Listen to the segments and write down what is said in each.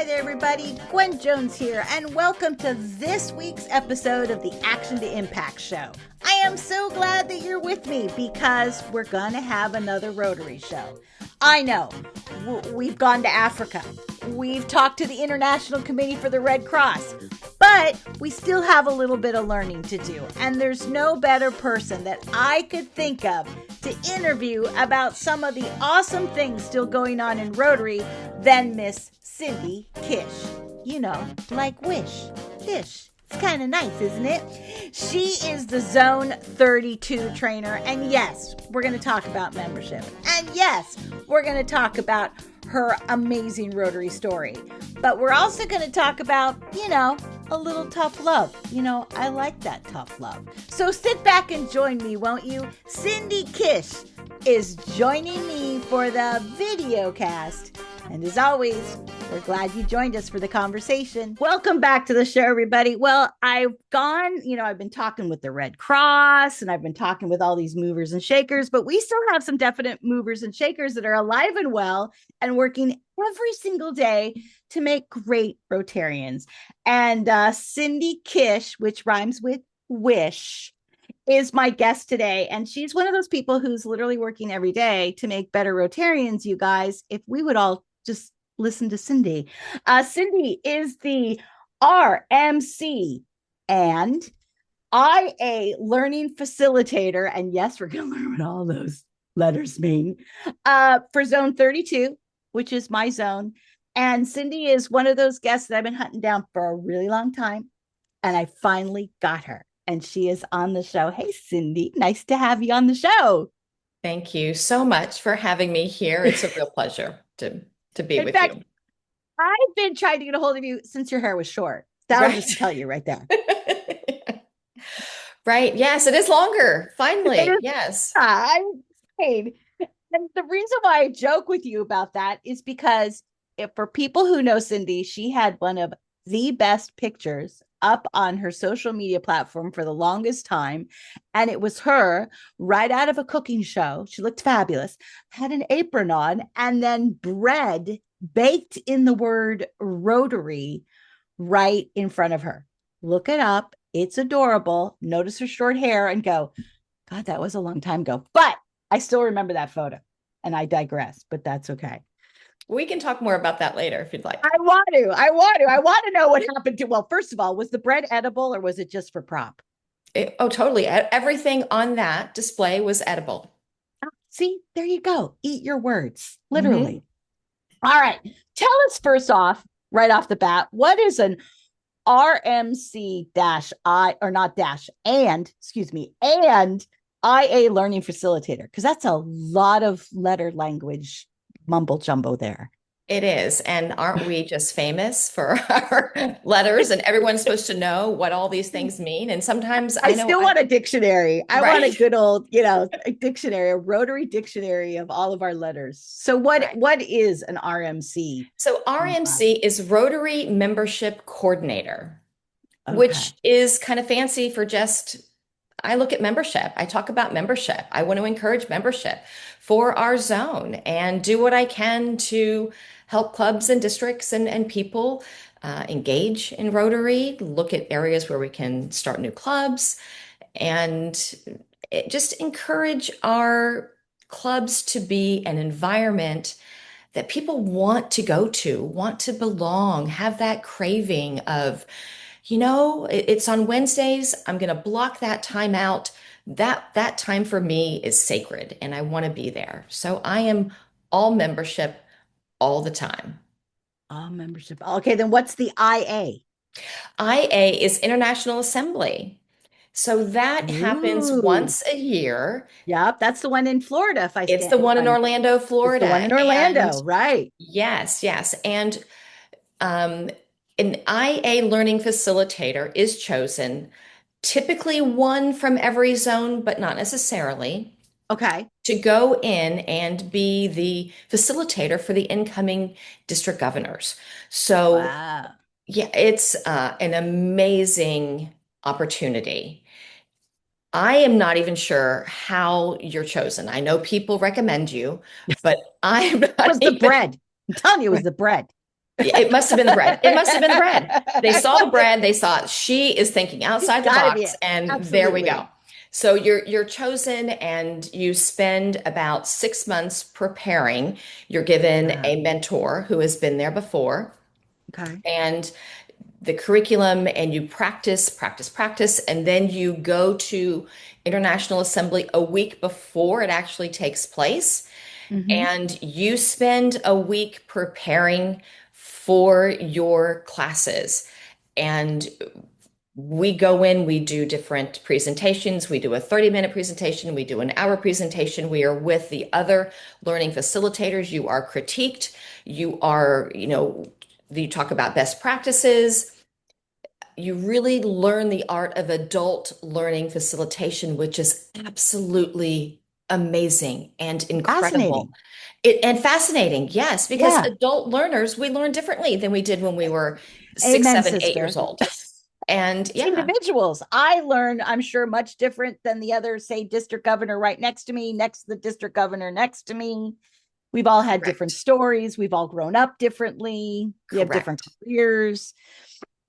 there, everybody. Gwen Jones here, and welcome to this week's episode of the Action to Impact Show. I am so glad that you're with me because we're going to have another Rotary show. I know, we've gone to Africa. We've talked to the International Committee for the Red Cross, but we still have a little bit of learning to do. And there's no better person that I could think of to interview about some of the awesome things still going on in Rotary than Miss Cindie Kish. You know, like Wish. Kish. It's kind of nice, isn't it? She is the Zone 32 trainer. And yes, we're going to talk about membership. And yes, we're going to talk about her amazing Rotary story. But we're also going to talk about, a little tough love. I like that tough love. So sit back and join me, won't you? Cindie Kish is joining me for the video cast. And as always, we're glad you joined us for the conversation. Welcome back to the show, everybody. Well, I've been talking with the Red Cross and I've been talking with all these movers and shakers, but we still have some definite movers and shakers that are alive and well and working every single day to make great Rotarians. And Cindie Kish, which rhymes with wish, is my guest today. And she's one of those people who's literally working every day to make better Rotarians, you guys. If we would all just listen to Cindie. Cindie is the RMC and IA learning facilitator. And yes, we're going to learn what all those letters mean for Zone 32, which is my zone. And Cindie is one of those guests that I've been hunting down for a really long time. And I finally got her. And she is on the show. Hey, Cindie, nice to have you on the show. Thank you so much for having me here. It's a real pleasure to be with you. I've been trying to get a hold of you since your hair was short. That'll just tell you right there. Right. Yes, it is longer. Finally. Yes. I'm afraid. And the reason why I joke with you about that is because for people who know Cindie, she had one of the best pictures up on her social media platform for the longest time. And it was her right out of a cooking show. She looked fabulous, had an apron on, and then bread baked in the word Rotary right in front of her. Look it up. It's adorable. Notice her short hair and go, God, that was a long time ago. But I still remember that photo. And I digress, but that's okay. We can talk more about that later if you'd like. I want to know what happened to, well, first of all, was the bread edible or was it just for prop? Totally. Everything on that display was edible. See, there you go. Eat your words, literally. Mm-hmm. All right. Tell us first off, right off the bat, what is an RMC-I, or not dash, and IA learning facilitator? Because that's a lot of letter language mumble jumbo there. It is. And aren't we just famous for our letters, and everyone's supposed to know what all these things mean? And sometimes I still want a dictionary. I want a good old, a dictionary, a Rotary dictionary of all of our letters. So what is an RMC? So RMC is Rotary Membership Coordinator, which is kind of fancy for just, I look at membership. I talk about membership. I want to encourage membership for our zone and do what I can to help clubs and districts and people engage in Rotary, look at areas where we can start new clubs, and just encourage our clubs to be an environment that people want to go to, want to belong, have that craving of, it's on Wednesdays. I'm going to block that time out. That time for me is sacred and I want to be there. So I am all membership all the time. All membership. Okay, then what's the IA? IA is International Assembly. So that happens once a year. Yep, that's the one in Florida. It's the one in Orlando, Florida. It's the one in Orlando, right? Yes. And an IA learning facilitator is chosen, typically one from every zone, but not necessarily. Okay. To go in and be the facilitator for the incoming district governors. So, yeah, it's an amazing opportunity. I am not even sure how you're chosen. I know people recommend you, but I'm not. It was the bread. I'm telling you, it was the bread. It must have been the bread. It must have been the bread. They saw the bread. They saw she is thinking It's outside the got to be box, it. and there we go. Absolutely. So you're chosen, and you spend about 6 months preparing. You're given Wow. a mentor who has been there before, Okay. and the curriculum, and you practice, practice, practice, and then you go to International Assembly a week before it actually takes place, Hmm. and you spend a week preparing for your classes. And we go in, we do different presentations. We do a 30-minute presentation, we do an hour presentation. We are with the other learning facilitators. You are critiqued. You are, you talk about best practices. You really learn the art of adult learning facilitation, which is absolutely amazing and incredible. Fascinating. And fascinating, yes, because Yeah. adult learners, we learn differently than we did when we were six, Amen, 7, 8 years sister. old. And It's yeah, individuals. I learn, I'm sure, much different than the other, say, district governor right next to me, next to the district governor next to me. We've all had different correct, stories. We've all grown up differently. We have different correct. careers.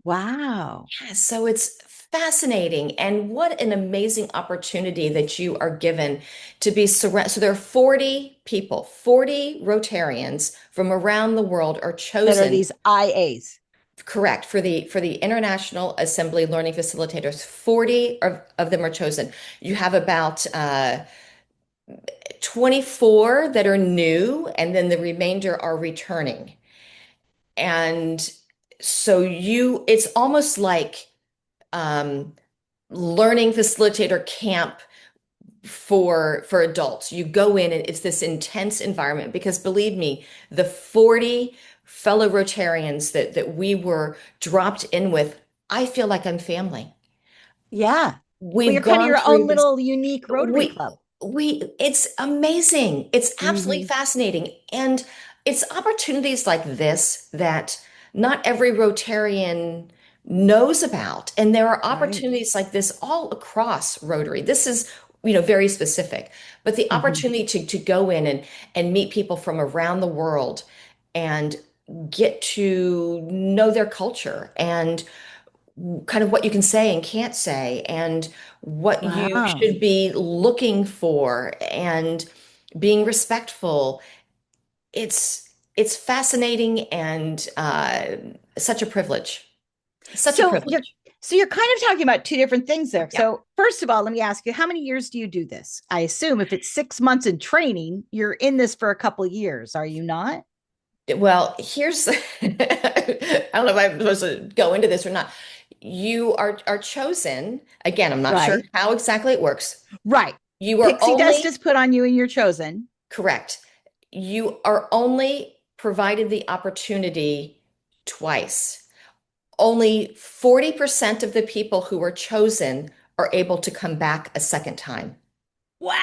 Wow. Yeah, so it's fascinating. And what an amazing opportunity that you are given to be surrounded. So there are 40 people, 40 Rotarians from around the world are That are chosen. these IAs. Correct. For the International Assembly Learning Facilitators, 40 of them are chosen. You have about 24 that are new, and then the remainder are returning. And so it's almost like um, learning facilitator camp for adults. You go in and it's this intense environment because believe me, the 40 fellow Rotarians that we were dropped in with, I feel like I'm family. Yeah. Well, We've you're kind of gone your own through this. little unique Rotary We Club. it's amazing. It's absolutely Hmm. fascinating. And it's opportunities like this that not every Rotarian knows about. And there are Right. opportunities like this all across Rotary. This is, very specific. But the Hmm. opportunity to go in and meet people from around the world and get to know their culture and kind of what you can say and can't say, and what you Wow. should be looking for, and being respectful. It's fascinating and such a privilege. Such a So you're privilege. so you're kind of talking about two different things there. Yeah. So first of all, let me ask you, how many years do you do this? I assume if it's 6 months in training, you're in this for a couple of years, are you not? Well, here's I don't know if I'm supposed to go into this or not. You are chosen. Again, I'm not sure Right. how exactly it works. Right. You are Pixie dust only is put on you and you're chosen. Correct. You are only provided the opportunity twice. Only 40% of the people who are chosen are able to come back a second time. Wow.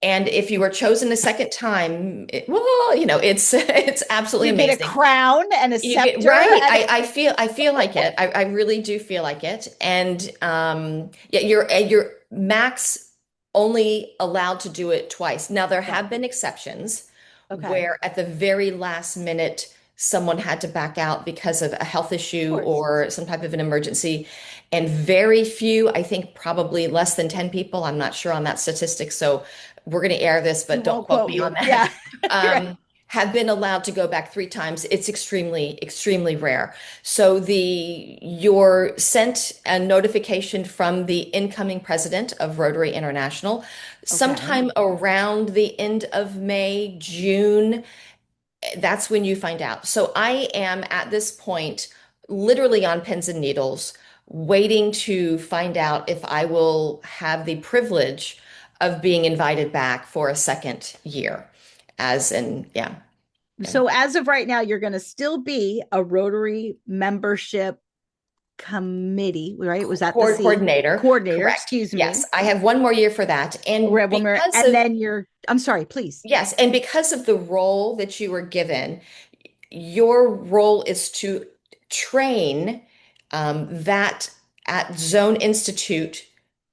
And if you are chosen a second time, well, it's absolutely You get a amazing. crown and a You get scepter. right. And I feel like it. I really do feel like it. And yeah, you're max only allowed to do it twice. Now there right. have been exceptions Okay. where at the very last minute someone had to back out because of a health Of issue course. or some type of an emergency. And very few, I think probably less than 10 people, I'm not sure on that statistic, so we're going to air this, We but don't won't quote quote me on you. that. Yeah. Right. Have been allowed to go back 3 times. It's extremely, extremely rare. So you're sent a notification from the incoming president of Rotary International Okay. sometime around the end of May, June. That's when you find out. So I am at this point literally on pins and needles, waiting to find out if I will have the privilege of being invited back for a second year. As in, yeah. Yeah. So as of right now, you're going to still be a Rotary membership committee, right? Was that the C? Coordinator, Coordinator, correct. excuse Yes, me. I have one more year for that. We And have one more, because and of, then I'm sorry, please. yes, and because of the role that you were given, your role is to train that at Zone Institute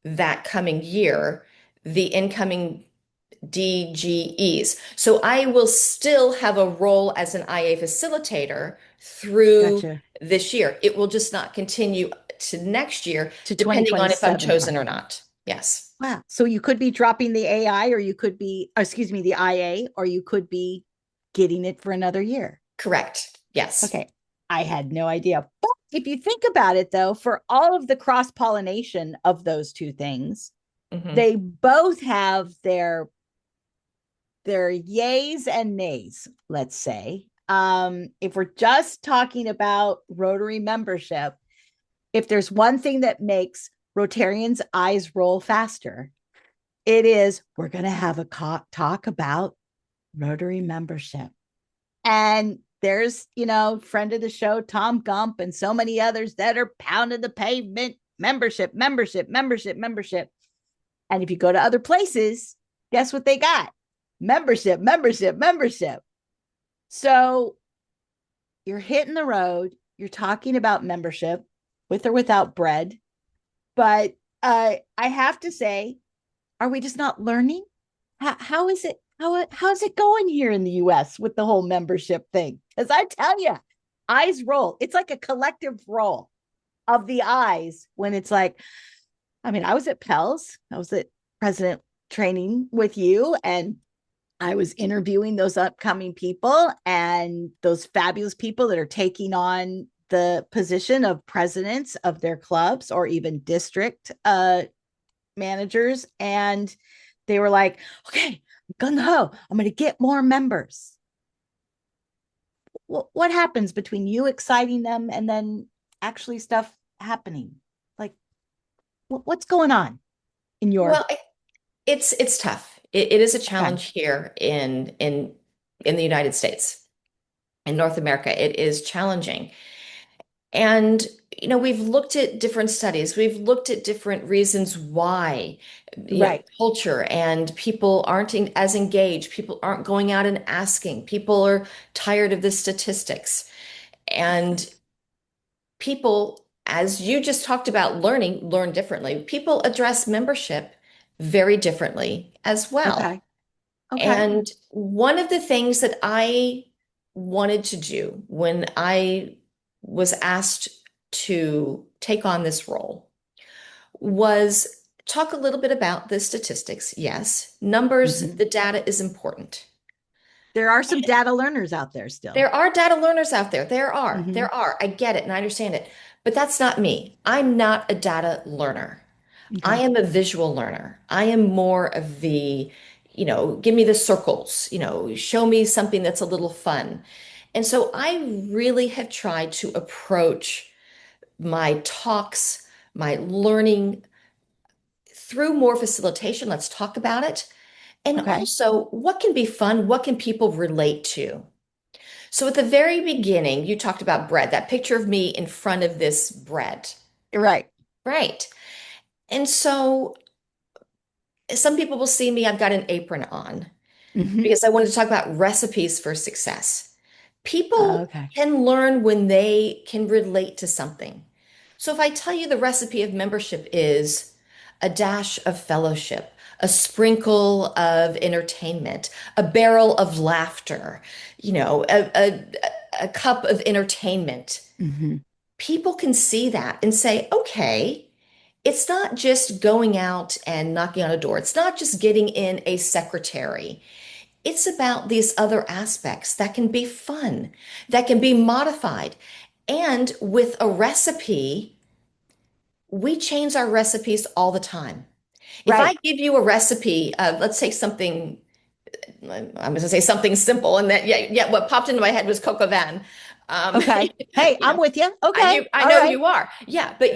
that coming year, the incoming DGEs. So I will still have a role as an IA facilitator through Gotcha. this year. It will just not continue to next year, To depending on if I'm 2027 chosen or probably. not. Yes, Wow. So you could be dropping the AI or you could be, excuse me, the IA, or you could be getting it for another year. correct. Yes. Okay. I had no idea. But if you think about it, though, for all of the cross pollination of those two things, Hmm. they both have their yays and nays, let's say. If we're just talking about Rotary membership, if there's one thing that makes Rotarians' eyes roll faster, it is we're going to have a talk about Rotary membership. And there's, friend of the show, Tom Gump, and so many others that are pounding the pavement membership, membership, membership, membership. And if you go to other places, guess what they got? Membership, membership, membership. So you're hitting the road, you're talking about membership with or without bread. But I have to say, are we just not learning? How is it? How's it going here in the US with the whole membership thing? Because I tell you, eyes roll. It's like a collective roll of the eyes when it's like, I mean, I was at Pels, I was at president training with you, and I was interviewing those upcoming people and those fabulous people that are taking on the position of presidents of their clubs or even district managers. And they were like, okay, gung ho, I'm going to get more members. What happens between you exciting them and then actually stuff happening? Like, what's going on in your? Well, it's tough. It is a Okay, challenge here in the United States, in North America. It is challenging. And, we've looked at different studies. We've looked at different reasons why, right. culture and people aren't as engaged. People aren't going out and asking. People are tired of the statistics. And people, as you just talked about learn differently. People address membership very differently as well. Okay, okay, And one of the things that I wanted to do when I was asked to take on this role was talk a little bit about the statistics. Yes, numbers, mm-hmm. the data is important. There are some data learners out there still. There are data learners out there. There are. Mm-hmm. There are. I get it and I understand it. But that's not me. I'm not a data learner. I Okay, am a visual learner. I am more of the, give me the circles, show me something that's a little fun. And so I really have tried to approach my talks, my learning through more facilitation. Let's talk about it. And okay, also, what can be fun? What can people relate to? So at the very beginning, you talked about bread, that picture of me in front of this bread. right. Right. And so some people will see me, I've got an apron on Mm-hmm. because I wanted to talk about recipes for success. People Okay, can learn when they can relate to something. So if I tell you the recipe of membership is a dash of fellowship, a sprinkle of entertainment, a barrel of laughter, a cup of entertainment, mm-hmm. people can see that and say, okay, it's not just going out and knocking on a door. It's not just getting in a secretary. It's about these other aspects that can be fun, that can be modified. And with a recipe, we change our recipes all the time. If I Right. give you a recipe, let's say something, I'm going to say something simple, and that, yeah, what popped into my head was coq au vin. Okay. Hey, You I'm know, with you. I Okay. do, I All know right. you are. Yeah, but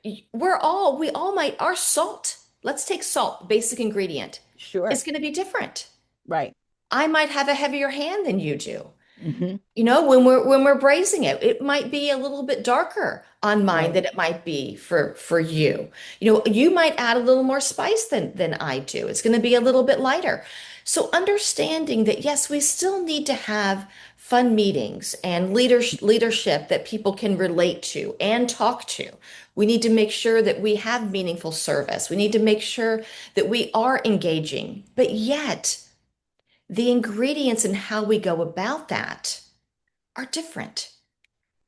we all might, our salt, let's take salt, basic ingredient, is Sure. going to be different. Right. I might have a heavier hand than you do. Hmm. When we're brazing it, it might be a little bit darker on mine Right. than it might be for you. You might add a little more spice than I do. It's going to be a little bit lighter. So understanding that yes, we still need to have fun meetings and leadership that people can relate to and talk to. We need to make sure that we have meaningful service. We need to make sure that we are engaging, but yet the ingredients and how we go about that are different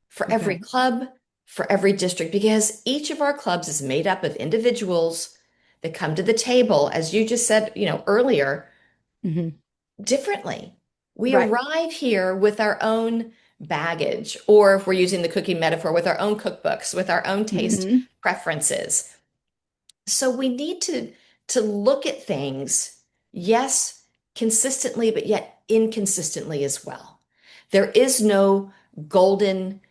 for every Okay. club, for every district, because each of our clubs is made up of individuals that come to the table, as you just said, earlier, Hmm. differently. We Right. arrive here with our own baggage, or if we're using the cooking metaphor, with our own cookbooks, with our own taste Hmm. preferences. So we need to look at things, yes, consistently, but yet inconsistently as well. There is no golden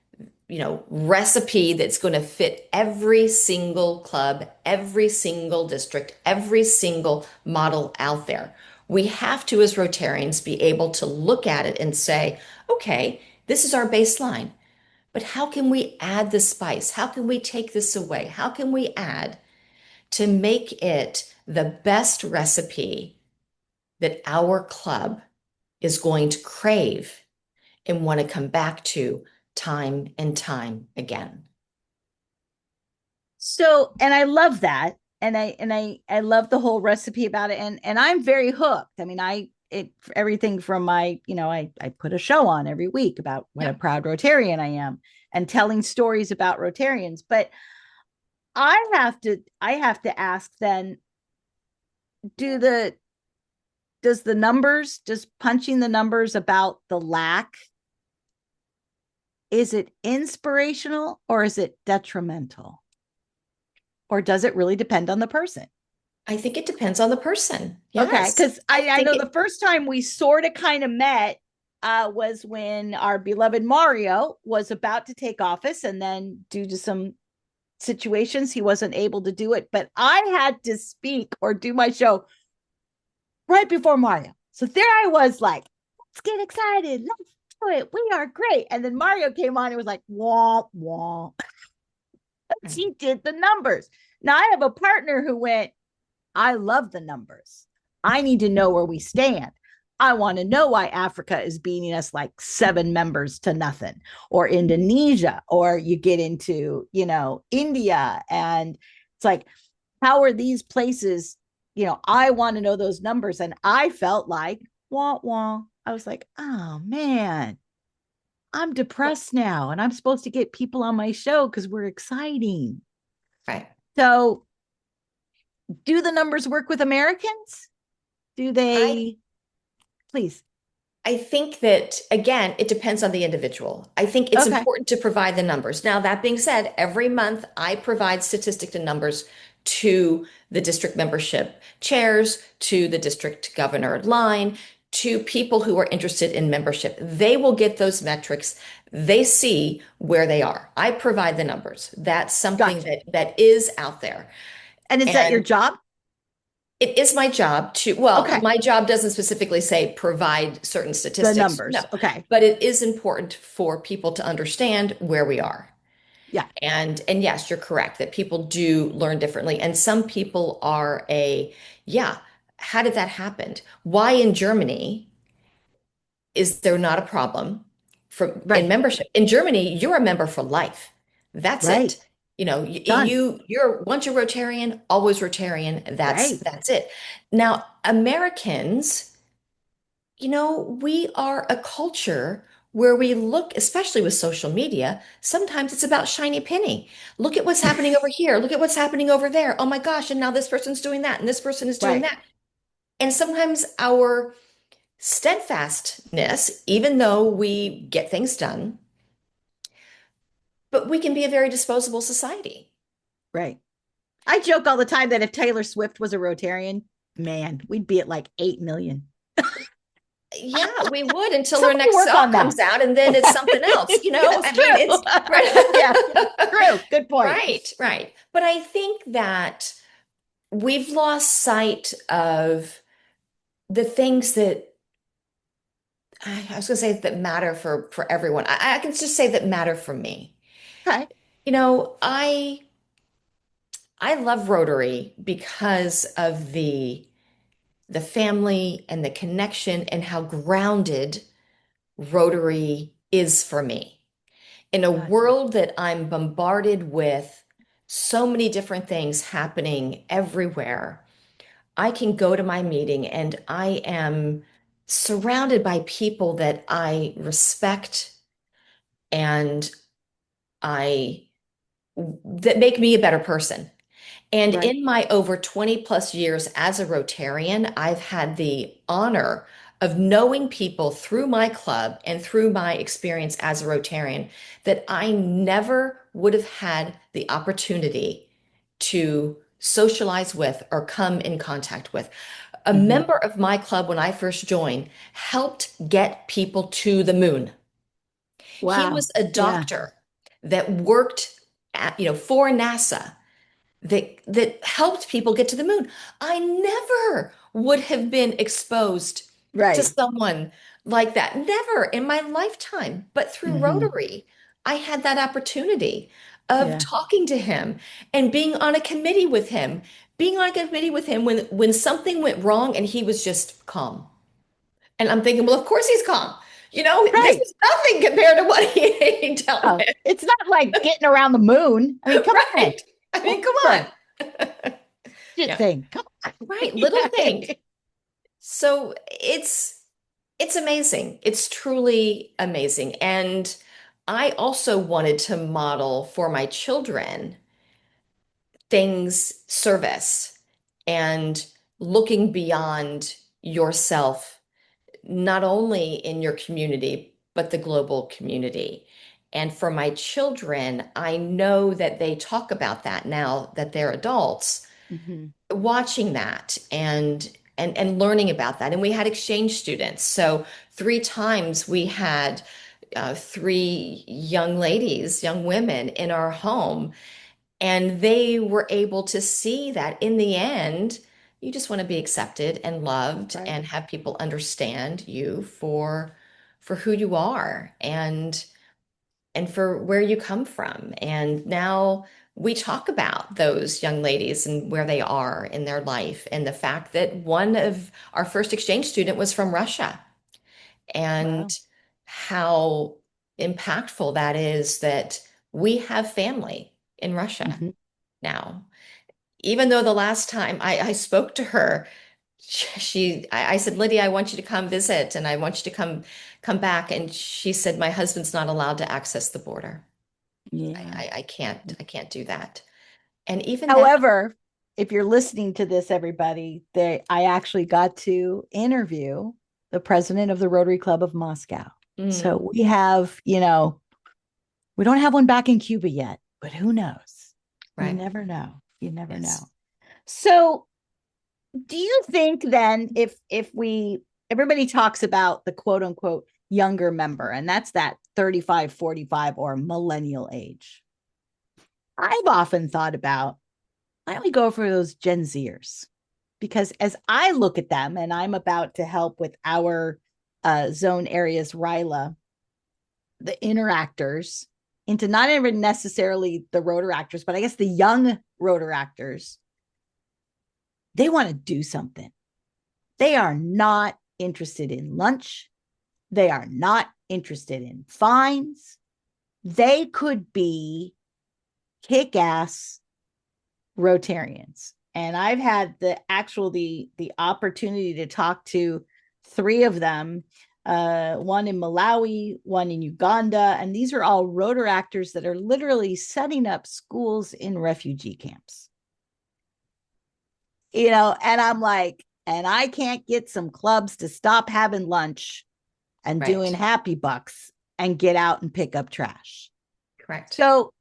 recipe that's going to fit every single club, every single district, every single model out there. We have to, as Rotarians, be able to look at it and say, okay, this is our baseline, but how can we add the spice? How can we take this away? How can we add to make it the best recipe that our club is going to crave and want to come back to time and time again? So, and I love that. And I love the whole recipe about it. And I'm very hooked. I mean, everything from I put a show on every week about what a Yep. proud Rotarian I am and telling stories about Rotarians. But I have to ask then, do the does the numbers, just punching the numbers about the lack, is it inspirational or is it detrimental? Or does it really depend on the person? I think it depends on the person. Okay, Yes. because I I think know the first time we sort of kind of met was when our beloved Mario was about to take office, and then due to some situations, he wasn't able to do it. But I had to speak or do my show right before Mario. So there I was like, let's get excited. Let's do it. We are great. And then Mario came on and was like, wah, wah. She did the numbers. Now I have a partner who went, I love the numbers. I need to know where we stand. I want to know why Africa is beating us like 7 members to nothing, or Indonesia, or you get into, India. And it's like, how are these places? I want to know those numbers. And I felt like, wah, wah. I was like, oh man, I'm depressed now. And I'm supposed to get people on my show because we're exciting. right. So, do the numbers work with Americans? Do I they, please? I think that, again, it depends on the individual. I think it's Okay. important to provide the numbers. Now, that being said, every month I provide statistics and numbers to the district membership chairs, to the district governor line, to people who are interested in membership. They will get those metrics. They see where they are. I provide the numbers. That's something Gotcha. that is out there. And is that your And job? it is my job well, Okay. my job doesn't specifically say provide certain The statistics, no, numbers. Okay. but it is important for people to understand where we are. Yeah. And yes, you're correct that people do learn differently. And some people are yeah, how did that happen? Why in Germany is there not a problem in Right. membership? In Germany, you're a member for life. That's Right. it. Done. You're once you're Rotarian, always Rotarian. That's Right. that's it. Now, Americans, we are a culture where we look, especially with social media, sometimes it's about shiny penny. Look at what's happening over here. Look at what's happening over there. Oh my gosh, and now this person's doing that, and this person is doing Right. that. And sometimes our steadfastness, even though we get things done, but we can be a very disposable society. Right. I joke all the time that if Taylor Swift was a Rotarian, man, we'd be at like 8 million. Yeah, we would until her Somebody next work song on that. comes out, and then it's something else. That's I mean, it's true. Yeah. True. Good point. right, right. But I think that we've lost sight of the things that I was going to say that matter for everyone. I can just say that matter for me. Okay. You know, I love Rotary because of the family and the connection and how grounded Rotary is for me. In a Gotcha. world that I'm bombarded with so many different things happening everywhere, I can go to my meeting and I am surrounded by people that I respect and I that make me a better person. And Right. in my over 20 plus years as a Rotarian, I've had the honor of knowing people through my club and through my experience as a Rotarian that I never would have had the opportunity to socialize with or come in contact with. A Hmm. member of my club when I first joined helped get people to the moon. He Wow. was a Yeah. doctor that worked for NASA that helped people get to the moon. I never would have been exposed to Right. someone like that. Never in my lifetime. But through Hmm. Rotary, I had that opportunity of Yeah. talking to him and being on a committee with him, when something went wrong and he was just calm. And I'm thinking, well, of course he's calm. This Right. is nothing compared to what he dealt Oh, with. it's not like getting around the moon. I mean, come on. Right. I mean, come The on. shit Yeah. thing. Come on. Right. Little things. So it's amazing. It's truly amazing. And I also wanted to model for my children things, service, and looking beyond yourself, not only in your community, but the global community. And for my children, I know that they talk about that now that they're adults, Hmm. watching that and learning about that. And we had exchange students. So 3 times we had 3 young ladies, young women in our home, and they were able to see that in the end, you just want to be accepted and loved Right. and have people understand you for who you are and for where you come from. And now we talk about those young ladies and where they are in their life, and the fact that one of our first exchange student was from Russia, Wow. and how impactful that is that we have family in Russia Hmm. now. Even though the last time I spoke to her, I said, Lydia, I want you to come visit and I want you to come back. And she said, my husband's not allowed to access the border. Yeah. I can't do that. And even that, However, if you're listening to this, everybody, I actually got to interview the president of the Rotary Club of Moscow. mm, So we have, we don't have one back in Cuba yet, but who knows? You right. never know. You never know. Yes. So do you think then if we everybody talks about the quote unquote younger member, and that's that 35, 45 or millennial age? I've often thought about, why don't we go for those Gen Zers? Because as I look at them, and I'm about to help with our zone areas, RILA, the interactors, into not even necessarily the Rotaractors, but I guess the young Rotaractors, they want to do something. They are not interested in lunch. They are not interested in fines. They could be kick ass Rotarians. And I've had the opportunity to talk to 3 of them, one in Malawi, one in Uganda, and these are all Rotaractors that are literally setting up schools in refugee camps. And I'm like, and I can't get some clubs to stop having lunch and doing Right. happy bucks and get out and pick up trash. Correct. So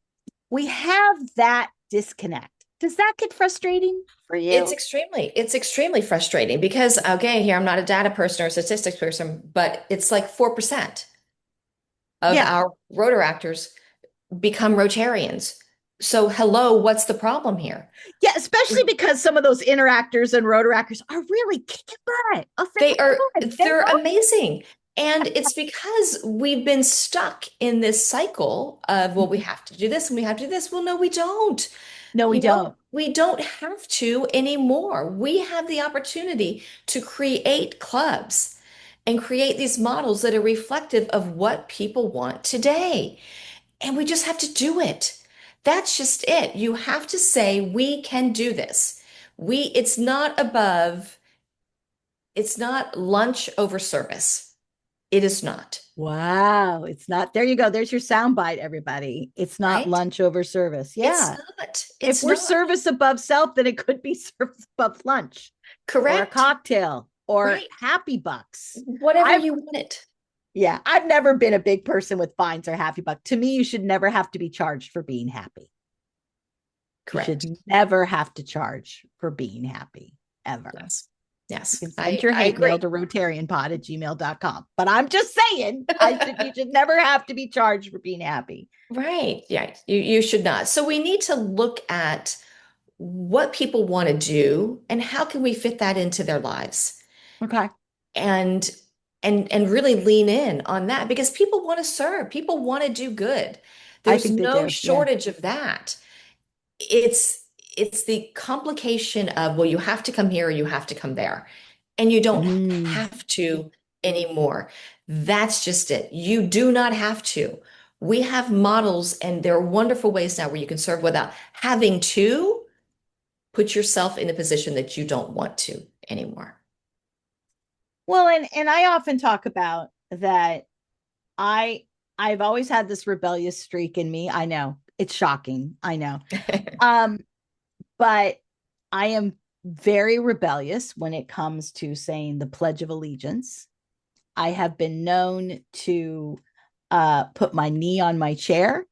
we have that disconnect. Does that get frustrating for you? It's extremely frustrating because, okay, here I'm not a data person or a statistics person, but it's like 4% of Yeah. our Rotaractors become Rotarians. So, hello, what's the problem here? Yeah, especially because some of those interactors and Rotaractors are really kicking butt. I'll say They are, that. They they're are. amazing. And it's because we've been stuck in this cycle of, well, we have to do this and we have to do this. Well, no, we don't. No, we don't. We don't have to anymore. We have the opportunity to create clubs and create these models that are reflective of what people want today. And we just have to do it. That's just it. You have to say, we can do this. It's not above, it's not lunch over service. It is not, Wow. It's not. There you go. There's your soundbite, everybody. It's not right? lunch over service. It's Yeah. not. If It's we're not. service above self, then it could be service above lunch or a Correct. cocktail or Right. happy bucks. Whatever I've, you want it. yeah, I've never been a big person with fines or happy buck. To me, you should never have to be charged for being happy. You should Correct. never have to charge for being happy, ever. Yes. You Yes. can send your I hate agree. mail to rotarianpod@gmail.com. But I'm just saying, you should never have to be charged for being happy. Right. Yeah. You should not. So we need to look at what people want to do and how can we fit that into their lives Okay. and and really lean in on that because people want to serve. People want to do good. I There's think they no do. Yeah. shortage of that. It's it's the complication of, well, you have to come here or you have to come there. And you don't Mm. have to anymore. That's just it. You do not have to. We have models, and there are wonderful ways now where you can serve without having to put yourself in a position that you don't want to anymore. Well, and I often talk about that I I've always had this rebellious streak in me. I know. It's shocking. I know. Um, but I am very rebellious when it comes to saying the Pledge of Allegiance. I have been known to put my knee on my chair.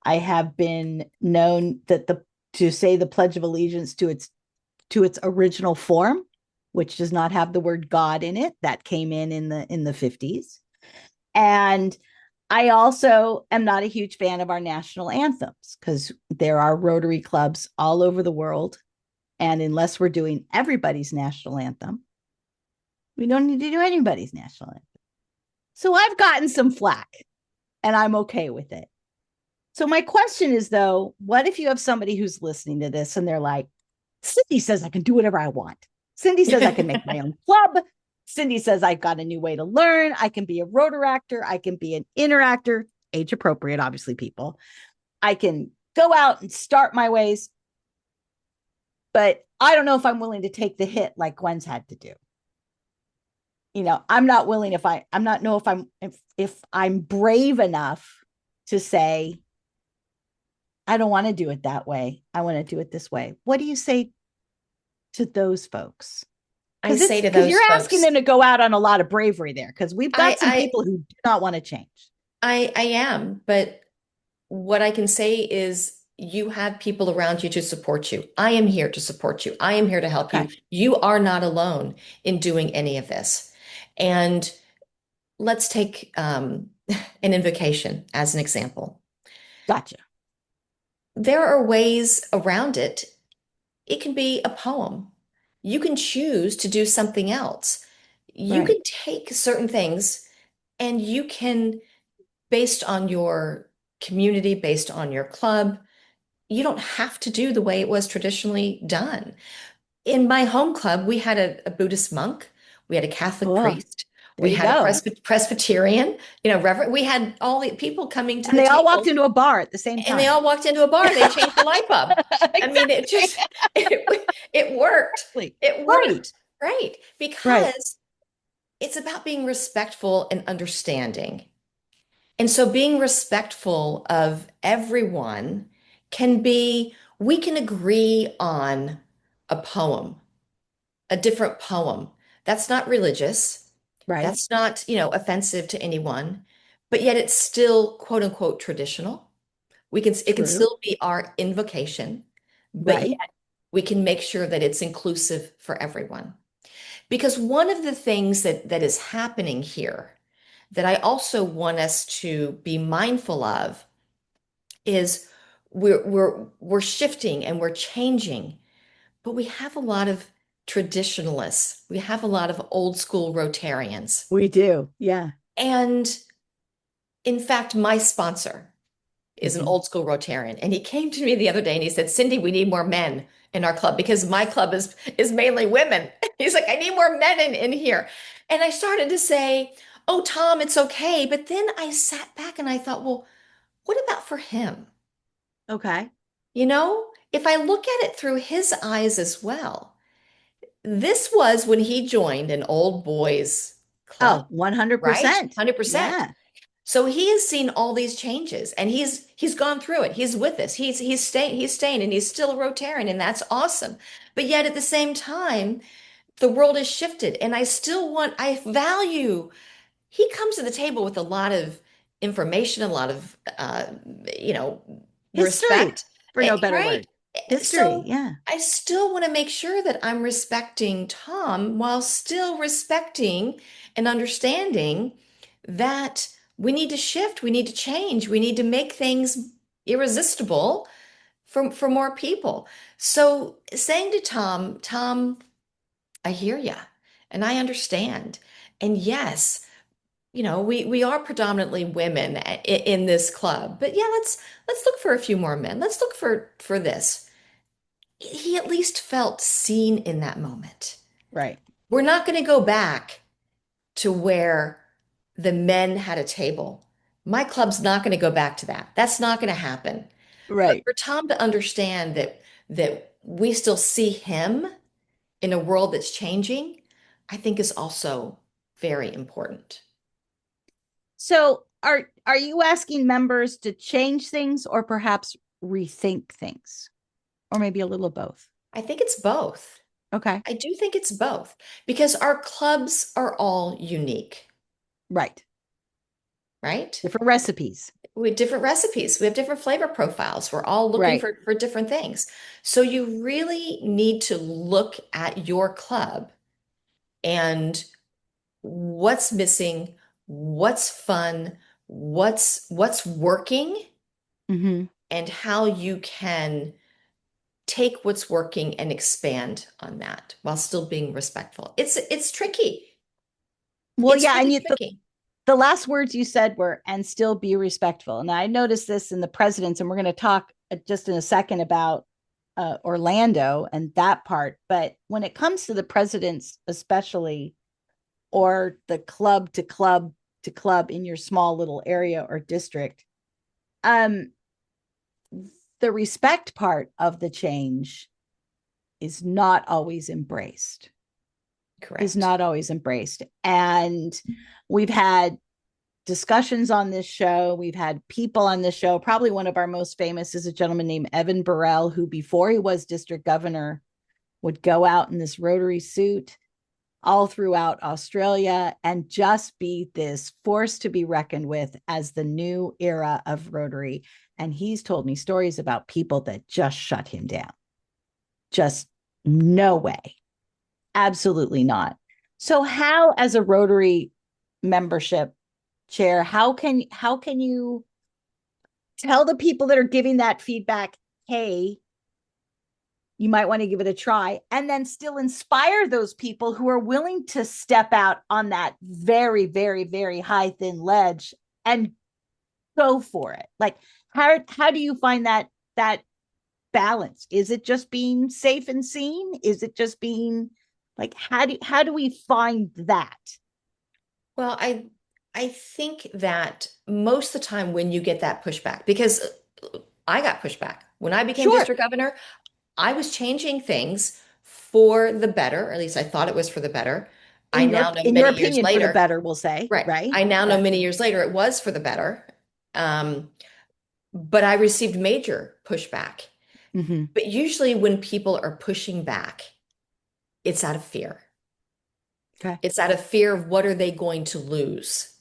I have been known that the to say the Pledge of Allegiance to its original form, which does not have the word God in it. That came in the 50s. And I also am not a huge fan of our national anthems because there are Rotary clubs all over the world. And unless we're doing everybody's national anthem, we don't need to do anybody's national anthem. So I've gotten some flack and I'm okay with it. So my question is, though, what if you have somebody who's listening to this and they're like, Cindie says I can do whatever I want. Cindie says I can make my own club. Cindie says I've got a new way to learn. I can be a Rotaractor. I can be an interactor, age appropriate, obviously, people. I can go out and start my ways. But I don't know if I'm willing to take the hit like Gwen's had to do. I'm not willing I'm not know if I'm brave enough to say, I don't want to do it that way. I want to do it this way. What do you say to those folks? I say to Because those you're asking folks, them to go out on a lot of bravery there because we've got some I, people who do not want to change. I am, but what I can say is you have people around you to support you. I am here to support you. I am here to help you. Okay. You are not alone in doing any of this. And let's take an invocation as an example. Gotcha. There are ways around it. It can be a poem. You can choose to do something else. You Right. can take certain things and you can, based on your community, based on your club, you don't have to do the way it was traditionally done. In my home club, we had a Buddhist monk, we had a Catholic Cool. priest, There we you had a go. Presbyterian, reverend. We had all the people coming to And the they all walked table, into a bar at the same and they time. all walked into a bar. They changed the light bulb. I mean, Exactly. it worked. It Right. worked, right? Right. Because it's about being respectful and understanding. And so being respectful of everyone can be, we can agree on a poem, a different poem. That's not religious. Right. That's not, offensive to anyone, but yet it's still quote unquote traditional. It can True. still be our invocation, but Right. yet we can make sure that it's inclusive for everyone. Because one of the things that is happening here that I also want us to be mindful of is we're shifting and we're changing, but we have a lot of traditionalists. We have a lot of old school Rotarians. We do. Yeah. And in fact, my sponsor is an Hmm. old school Rotarian. And he came to me the other day and he said, Cindy, we need more men in our club because my club is mainly women. He's like, I need more men in here. And I started to say, oh, Tom, it's okay. But then I sat back and I thought, well, what about for him? Okay. You know, if I look at it through his eyes as well, this was when he joined an old boys club, Oh, right? 100%. 100%. Yeah. So he has seen all these changes and he's gone through it. He's with us. He's staying and he's still a Rotarian and that's awesome. But yet at the same time, the world has shifted and I value, he comes to the table with a lot of information, a lot of you know, History, respect, for no better right? word. History. So Yeah. I still want to make sure that I'm respecting Tom while still respecting and understanding that we need to shift, we need to change, we need to make things irresistible for more people. So saying to Tom, Tom, I hear you and I understand. And yes, you know, we are predominantly women in this club, but yeah, let's look for a few more men. Let's look for this. He at least felt seen in that moment. Right. We're not going to go back to where the men had a table. My club's not going to go back to that. That's not going to happen. But Right. for Tom to understand that we still see him in a world that's changing, I think is also very important. So are you asking members to change things or perhaps rethink things? Or maybe a little of both? I think it's both. Okay. I do think it's both because our clubs are all unique, Right. right? Different recipes. We have different recipes. We have different flavor profiles. We're all looking Right. for different things. So you really need to look at your club and what's missing, what's fun, what's working, Hmm. and how you can take what's working and expand on that while still being respectful. It's tricky. Well, It's yeah, and really you, tricky. the last words you said were and still be respectful. And I noticed this in the presidents, and we're going to talk just in a second about Orlando and that part. But when it comes to the presidents, especially, or the club to club to club in your small little area or district, um, the respect part of the change is not always embraced. Is Correct. not always embraced. And we've had discussions on this show. We've had people on this show. Probably one of our most famous is a gentleman named Evan Burrell, who before he was district governor would go out in this Rotary suit all throughout Australia and just be this force to be reckoned with as the new era of Rotary. And he's told me stories about people that just shut him down. Just no way. Absolutely not. So how, as a Rotary membership chair, how can you tell the people that are giving that feedback, hey, you might want to give it a try, and then still inspire those people who are willing to step out on that very, very, very high, thin ledge and go for it? Like, how do you find that balance? Is it just being safe and seen? Is it just being like, how do we find that? Well, I think that most of the time when you get that pushback, because I got pushback when I became Sure. district governor, I was changing things for the better, or at least I thought it was for the better. I in your now know in your many years opinion, for the later, better, we'll say, right? right? I now know Yeah. many years later it was for the better. Um, but I received major pushback. Mm-hmm. But usually when people are pushing back, it's out of fear. Okay. It's out of fear of what are they going to lose?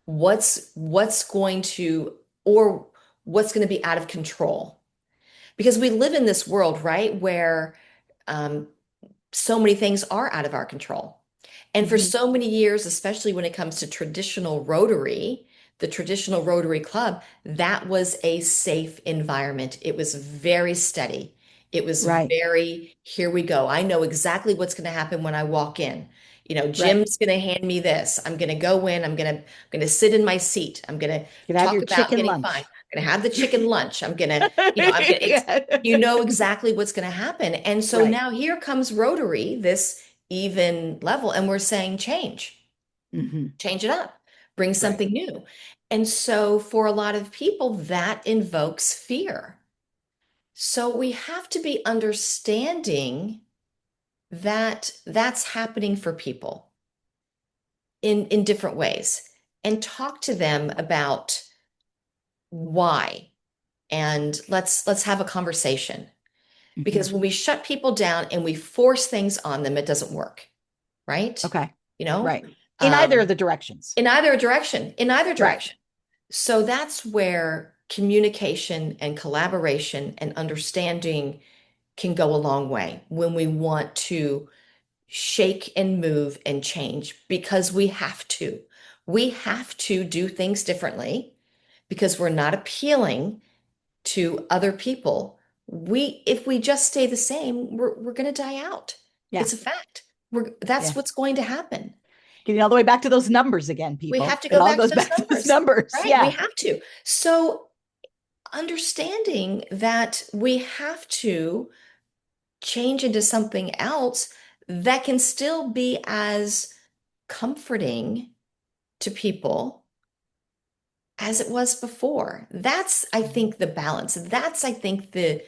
What's going to or what's going to be out of control? Because we live in this world, right, where um, so many things are out of our control. And for Mm-hmm. so many years, especially when it comes to traditional Rotary, the traditional Rotary Club, that was a safe environment. It was very steady. It was Right. very, here we go. I know exactly what's going to happen when I walk in. Right. Jim's going to hand me this. I'm going to go in. I'm going to sit in my seat. I'm going to You can have talk your about chicken getting fine. lunch. I'm going to have the chicken lunch. It's, Yeah. exactly what's going to happen. And so Right. now here comes Rotary, this even level, and we're saying Hmm. change it up, bring Right. something new. And so for a lot of people, that invokes fear. So we have to be understanding that that's happening for people in different ways and talk to them about why. And let's have a conversation. Hmm. Because when we shut people down and we force things on them, it doesn't work, right? Okay. You know, Right. In either of um, the directions. in either direction, in either Right. direction. So that's where communication and collaboration and understanding can go a long way when we want to shake and move and change because we have to. We have to do things differently because we're not appealing to other people. If we just stay the same, we're going to die out. Yeah. It's a fact. That's Yeah. what's going to happen. Getting all the way back to those numbers again, We have people. to It go all back to goes those back to those numbers, numbers. right? We Yeah. have to. So understanding that we have to change into something else that can still be as comforting to people as it was before. That's, I Mhm. think, the balance. That's, I think, the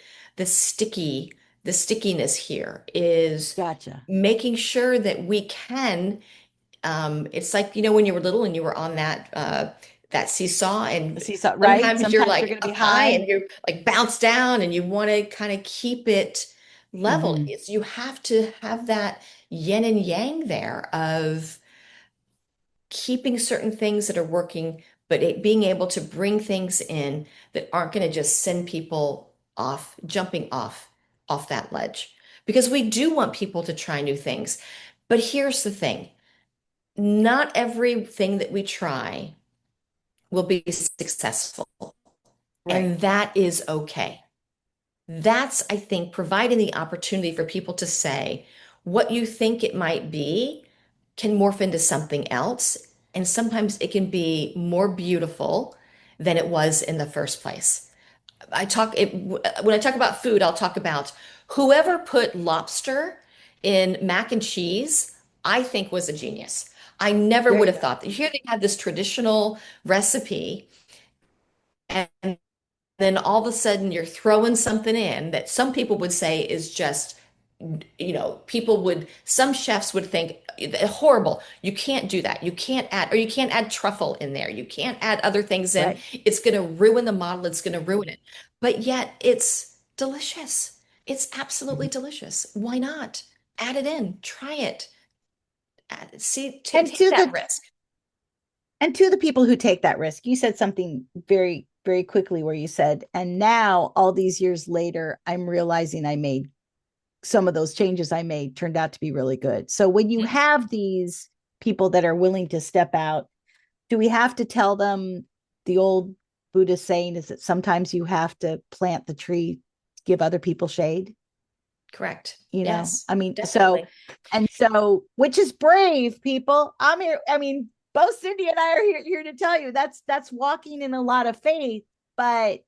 sticky, the stickiness here is Gotcha. making sure that we can. It's like, when you were little and you were on that seesaw, The and seesaw, right? sometimes you're Sometimes you're like going to be up high high. and you're like bounce down and you want to kind of keep it level. Hmm. You have to have that yin and yang there of keeping certain things that are working, but being able to bring things in that aren't going to just send people off, jumping off that ledge. Because we do want people to try new things. But here's the thing, not everything that we try will be successful, Right. and that is okay. That's, I think, providing the opportunity for people to say what you think it might be can morph into something else. And sometimes it can be more beautiful than it was in the first place. When I talk about food, I'll talk about whoever put lobster in mac and cheese, I think was a genius. I never There would you have go. thought that here they have this traditional recipe, and then all of a sudden you're throwing something in that some people would say is just, some chefs would think horrible. You can't do that. You can't add truffle in there. You can't add other things in. Right. It's going to ruin the model. It's going to ruin it. But yet it's delicious. It's absolutely Mhm. delicious. Why not? Add it in, try it. See, And take to that the risk. people who take that risk, you said something very, very quickly where you said, and now all these years later, I'm realizing I made some of those changes I made turned out to be really good. So when you Mhm. have these people that are willing to step out, do we have to tell them the old Buddhist saying is that sometimes you have to plant the tree to give other people shade? Correct. You know, Yes, I mean, so, definitely. and so, which is brave, people. I'm here. I mean, both Cindy and I are here to tell you that's walking in a lot of faith, but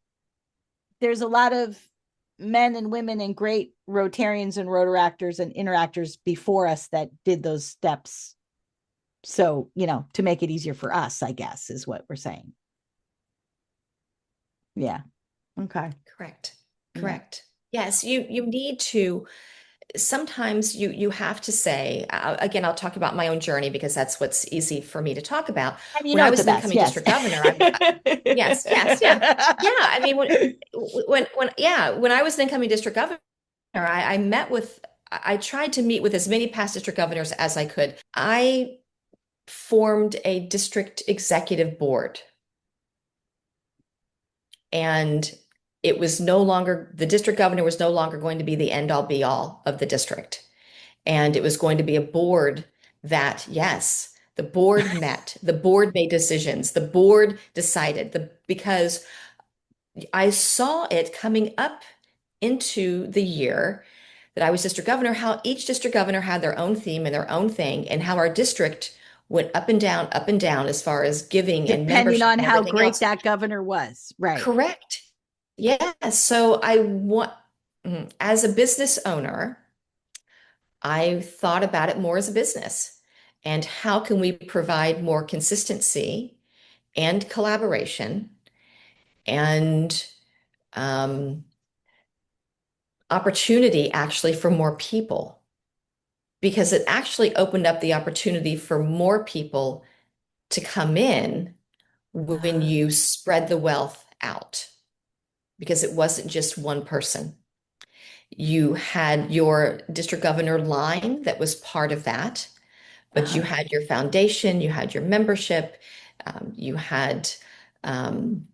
there's a lot of men and women and great Rotarians and Rotaractors and Interactors before us that did those steps. So, to make it easier for us, I guess, is what we're saying. Yeah. Okay. Correct. Yeah. Correct. Yes, you need to sometimes you have to say again, I'll talk about my own journey because that's what's easy for me to talk about. And you When know I it the was an best. incoming Yes. district governor, yes, yes, yeah. Yeah, I mean when I was an incoming district governor, I met with I tried to meet with as many past district governors as I could. I formed a district executive board, and it was no longer, the district governor was no longer going to be the end all be all of the district. And it was going to be a board that, yes, the board met, the board made decisions, the board decided, because I saw it coming up into the year that I was district governor, how each district governor had their own theme and their own thing, and how our district went up and down as far as giving and Depending membership on and how everything great else. that governor was. Right. Correct. Yeah. So I want, as a business owner, I thought about it more as a business and how can we provide more consistency and collaboration and um, opportunity actually for more people because it actually opened up the opportunity for more people to come in when Uh, you spread the wealth out because it wasn't just one person. You had your district governor line that was part of that, but you uh, had your foundation, you had your membership, you had um,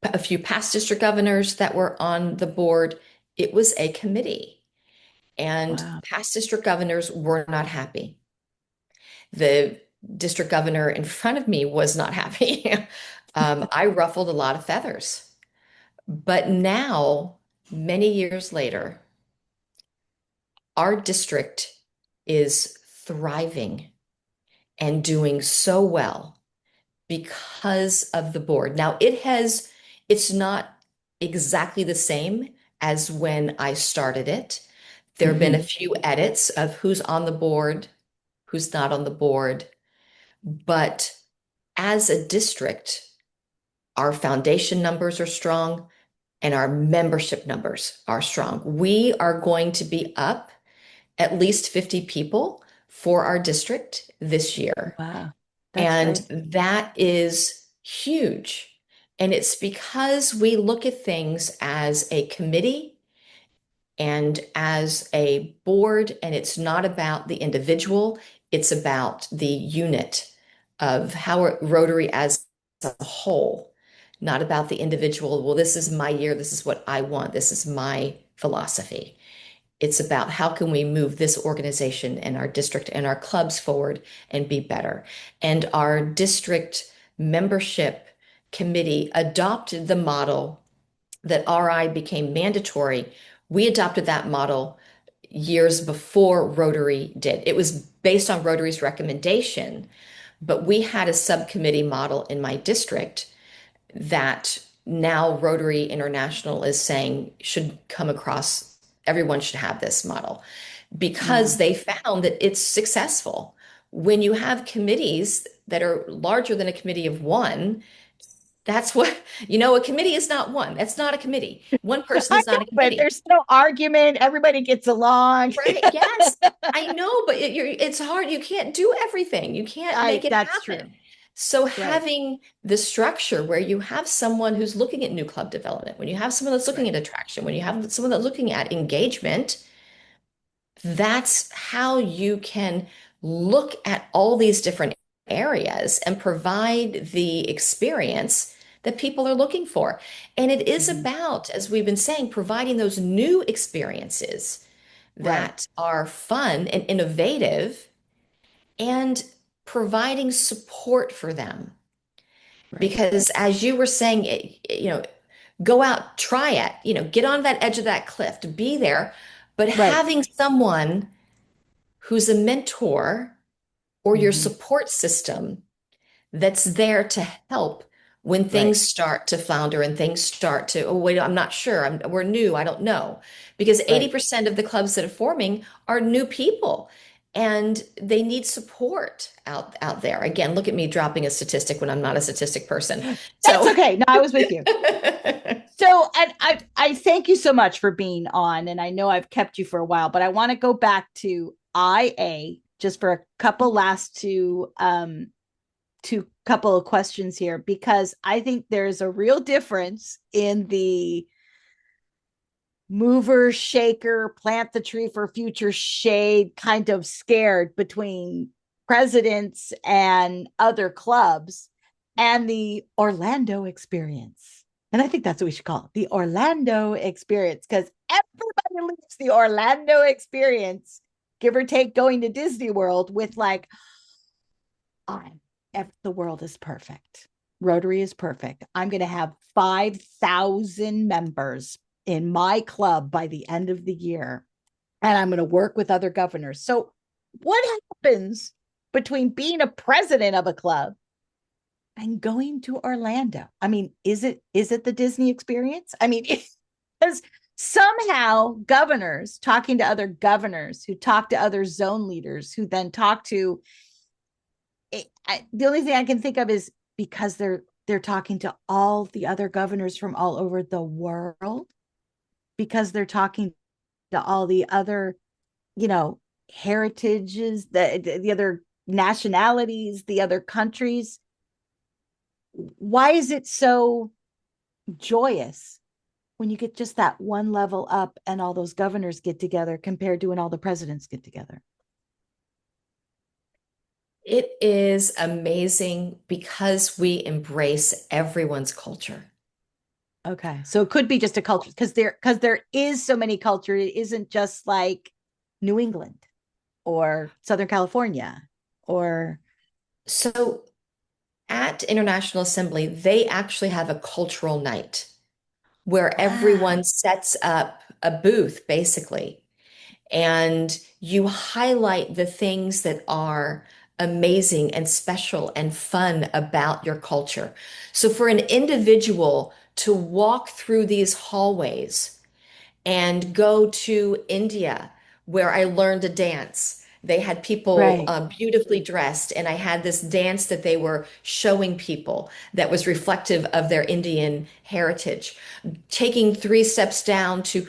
a few past district governors that were on the board. It was a committee, and wow. past district governors were not happy. The district governor in front of me was not happy. I ruffled a lot of feathers. But now, many years later, our district is thriving and doing so well because of the board. Now, it's not exactly the same as when I started it. There have been a Mhm. few edits of who's on the board, who's not on the board. But as a district, our foundation numbers are strong and our membership numbers are strong. We are going to be up at least 50 people for our district this year. Wow. That's And great. that is huge. And it's because we look at things as a committee and as a board, and it's not about the individual, it's about the unit of how Rotary as a whole, not about the individual. Well, this is my year, this is what I want, this is my philosophy. It's about how can we move this organization and our district and our clubs forward and be better. And our district membership committee adopted the model that RI became mandatory. We adopted that model years before Rotary did. It was based on Rotary's recommendation, but we had a subcommittee model in my district that now Rotary International is saying should come across, everyone should have this model because Wow. they found that it's successful. When you have committees that are larger than a committee of one, that's what, a committee is not one. That's not a committee. One person I is know, not a but committee. there's no argument. Everybody gets along. Right? Yes, I know, but it's hard. You can't do everything. You can't make it That's happen. true. So Right. having the structure where you have someone who's looking at new club development, when you have someone that's looking Right. at attraction, when you have someone that's looking at engagement, that's how you can look at all these different areas and provide the experience that people are looking for. And it is Mhm. about, as we've been saying, providing those new experiences Right. that are fun and innovative and providing support for them. Right. Because as you were saying, go out, try it, get on that edge of that cliff to be there, but Right. having someone who's a mentor or your Mhm. support system that's there to help when Right. things start to flounder and things start to, oh, wait, I'm not sure. We're new. I don't know. Because Right. 80% of the clubs that are forming are new people and they need support out there. Again, look at me dropping a statistic when I'm not a statistic person. That's So, okay. No, I was with you. So, and I thank you so much for being on. And I know I've kept you for a while, but I want to go back to IA just for a couple last two couple of questions here because I think there's a real difference in the mover, shaker, plant the tree for future shade kind of scared between presidents and other clubs and the Orlando experience. And I think that's what we should call it, the Orlando experience, because everybody leaves the Orlando experience, give or take going to Disney World, with like, I'm the world is perfect. Rotary is perfect. I'm going to have 5,000 members in my club by the end of the year, and I'm going to work with other governors. So, what happens between being a president of a club and going to Orlando? I mean, is it the Disney experience? I mean, because somehow governors talking to other governors who talk to other zone leaders who then talk to the only thing I can think of is because they're talking to all the other governors from all over the world, because they're talking to all the other, heritages, the other nationalities, the other countries. Why is it so joyous when you get just that one level up and all those governors get together compared to when all the presidents get together? It is amazing because we embrace everyone's culture. Okay. So it could be just a culture because there is so many culture. It isn't just like New England or Southern California or So at International Assembly, they actually have a cultural night where wow. everyone sets up a booth basically, and you highlight the things that are amazing and special and fun about your culture. So for an individual to walk through these hallways and go to India, where I learned to dance. They had people Right. beautifully dressed, and I had this dance that they were showing people that was reflective of their Indian heritage. Taking three steps down to,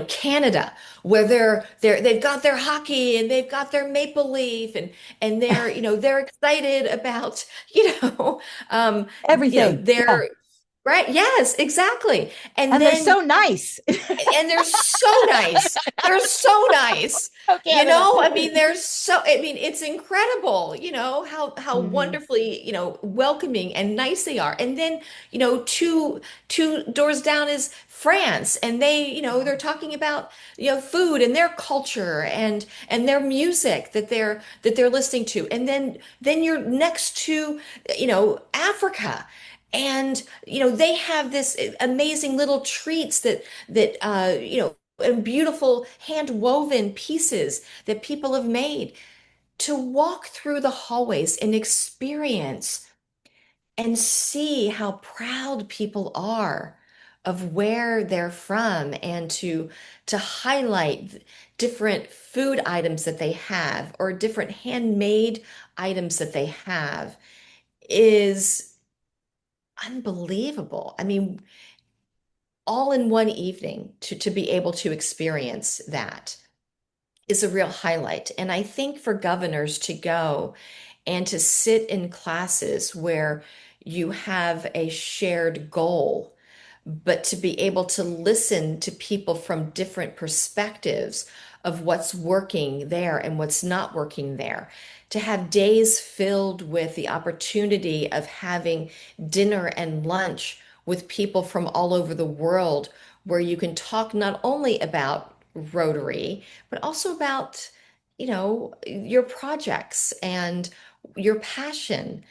Canada, where they've got their hockey and they've got their maple leaf, and they're excited about, um, Everything. Yeah. their right. Yes, exactly. And And they're then so nice. and they're so nice. They're so nice. Oh, Canada. I mean, it's incredible, how Mm-hmm. wonderfully, welcoming and nice they are. And then, two doors down is France, and they're talking about, food and their culture and their music that they're listening to. And then you're next to, Africa. And they have this amazing little treats and beautiful hand woven pieces that people have made. To walk through the hallways and experience and see how proud people are of where they're from, and to highlight different food items that they have or different handmade items that they have is unbelievable. I mean, all in one evening to be able to experience that is a real highlight. And I think for governors to go and to sit in classes where you have a shared goal, but to be able to listen to people from different perspectives of what's working there and what's not working there, to have days filled with the opportunity of having dinner and lunch with people from all over the world, where you can talk not only about Rotary, but also about, your projects and your passion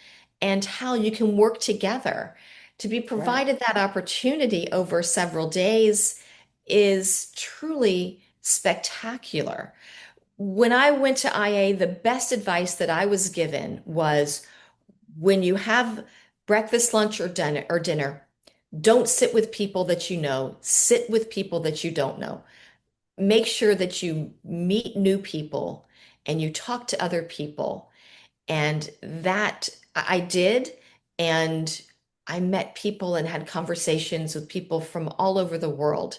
and how you can work together. To be Right. provided that opportunity over several days is truly spectacular. When I went to IA, the best advice that I was given was, when you have breakfast, lunch, or dinner, don't sit with people that you know, sit with people that you don't know. Make sure that you meet new people and you talk to other people. And that I did. And I met people and had conversations with people from all over the world.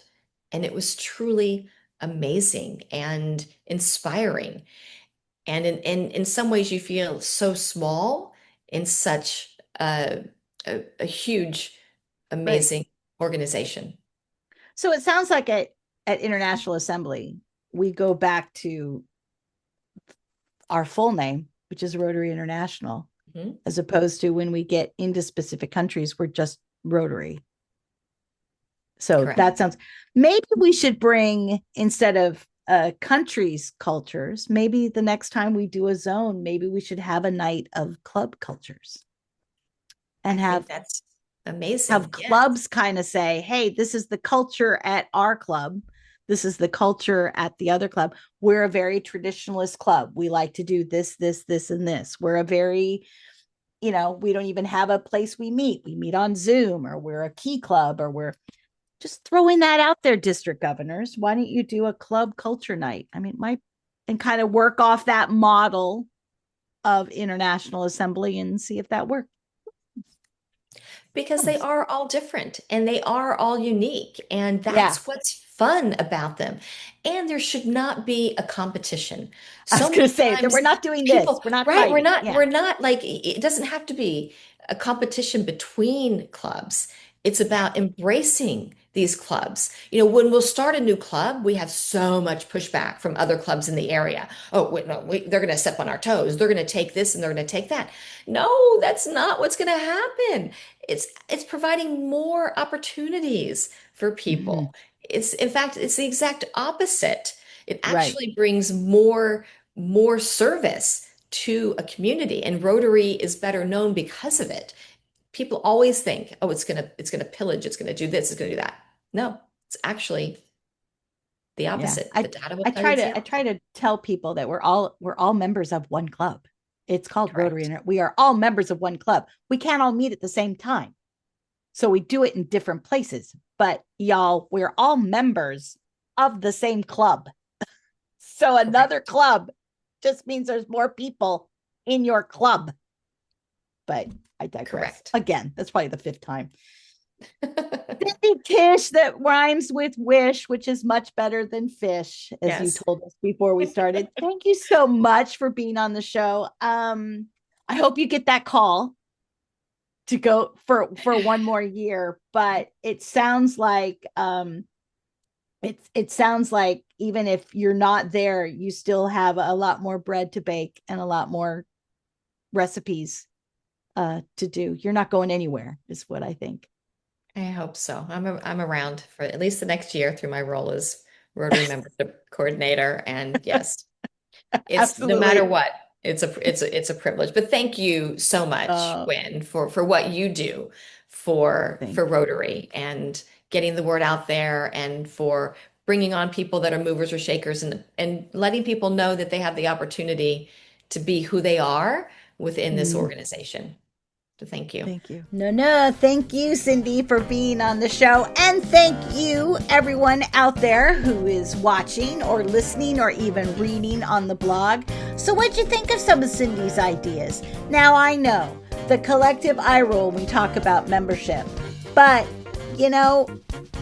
And it was truly amazing and inspiring. And in some ways, you feel so small in such a huge, Right. amazing organization. So it sounds like at International Assembly, we go back to our full name, which is Rotary International, Mhm. as opposed to when we get into specific countries, we're just Rotary. So Correct. that sounds, maybe we should bring, instead of countries cultures, maybe the next time we do a zone, maybe we should have a night of club cultures I and think have that's Amazing. Have clubs kind of say, hey, this is the culture at our club. This is the culture at the other club. We're a very traditionalist club. We like to do this, this, this, and this. We're a very, we don't even have a place we meet. We meet on Zoom, or we're a key club, or we're just throwing that out there, district governors. Why don't you do a club culture night? I mean, and kind of work off that model of International Assembly and see if that works. Because they are all different and they are all unique. And that's what's fun about them. And there should not be a competition. I was going to say that we're not doing this. We're not right. Fighting. We're not like, it doesn't have to be a competition between clubs. It's about embracing these clubs. When we'll start a new club, we have so much pushback from other clubs in the area. Oh, wait, no, they're going to step on our toes. They're going to take this and they're going to take that. No, that's not what's going to happen. It's providing more opportunities for people. In fact, it's the exact opposite. It actually brings more service to a community, and Rotary is better known because of it. People always think, oh, it's gonna pillage, it's gonna do this, it's gonna do that. No, it's actually the opposite. The data I try to tell people that we're all members of one club. It's called Correct. Rotary, and we are all members of one club. We can't all meet at the same time, so we do it in different places. But y'all, we're all members of the same club. So another club just means there's more people in your club. But I digress. Correct. Again, that's probably the fifth time. Cindie Kish, that rhymes with wish, which is much better than fish, as you told us before we started. Thank you so much for being on the show. I hope you get that call to go for one more year, but it sounds like it sounds like even if you're not there, you still have a lot more bread to bake and a lot more recipes to do. You're not going anywhere, is what I think. I hope so. I'm around for at least the next year through my role as Rotary membership coordinator. And yes, it's no matter what, it's a privilege. But thank you so much, Gwen, for what you do for Rotary and getting the word out there, and for bringing on people that are movers or shakers, and letting people know that they have the opportunity to be who they are within this organization. So thank you. Thank you. No. Thank you, Cindie, for being on the show. And thank you, everyone out there who is watching or listening or even reading on the blog. So what'd you think of some of Cindie's ideas? Now, I know the collective eye roll when we talk about membership, but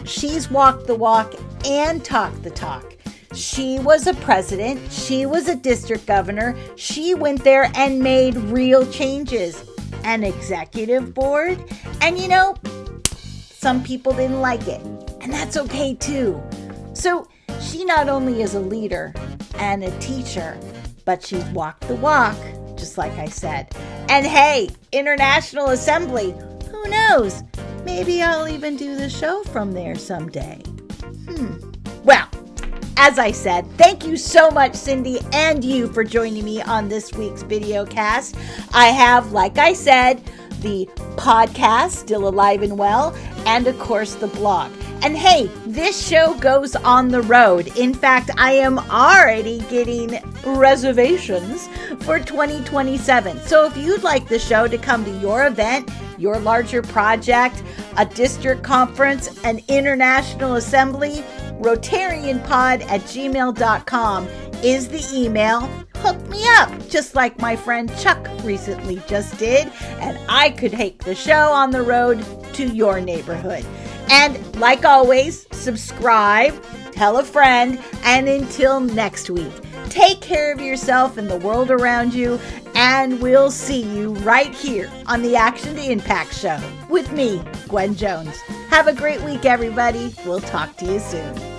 she's walked the walk and talked the talk. She was a president. She was a district governor. She went there and made real changes. An executive board. And some people didn't like it. And that's okay too. So she not only is a leader and a teacher, but she's walked the walk, just like I said. And hey, International Assembly, who knows? Maybe I'll even do the show from there someday. Well, as I said, thank you so much, Cindie, and you for joining me on this week's video cast. I have, like I said, the podcast still alive and well, and of course the blog. And hey, this show goes on the road. In fact, I am already getting reservations for 2027. So if you'd like the show to come to your event, your larger project, a district conference, an international assembly, RotarianPod@gmail.com is the email. Hook me up, just like my friend Chuck recently just did, and I could take the show on the road to your neighborhood. And like always, subscribe, tell a friend, and until next week, take care of yourself and the world around you, and we'll see you right here on the Action to Impact Show with me, Gwen Jones. Have a great week, everybody. We'll talk to you soon.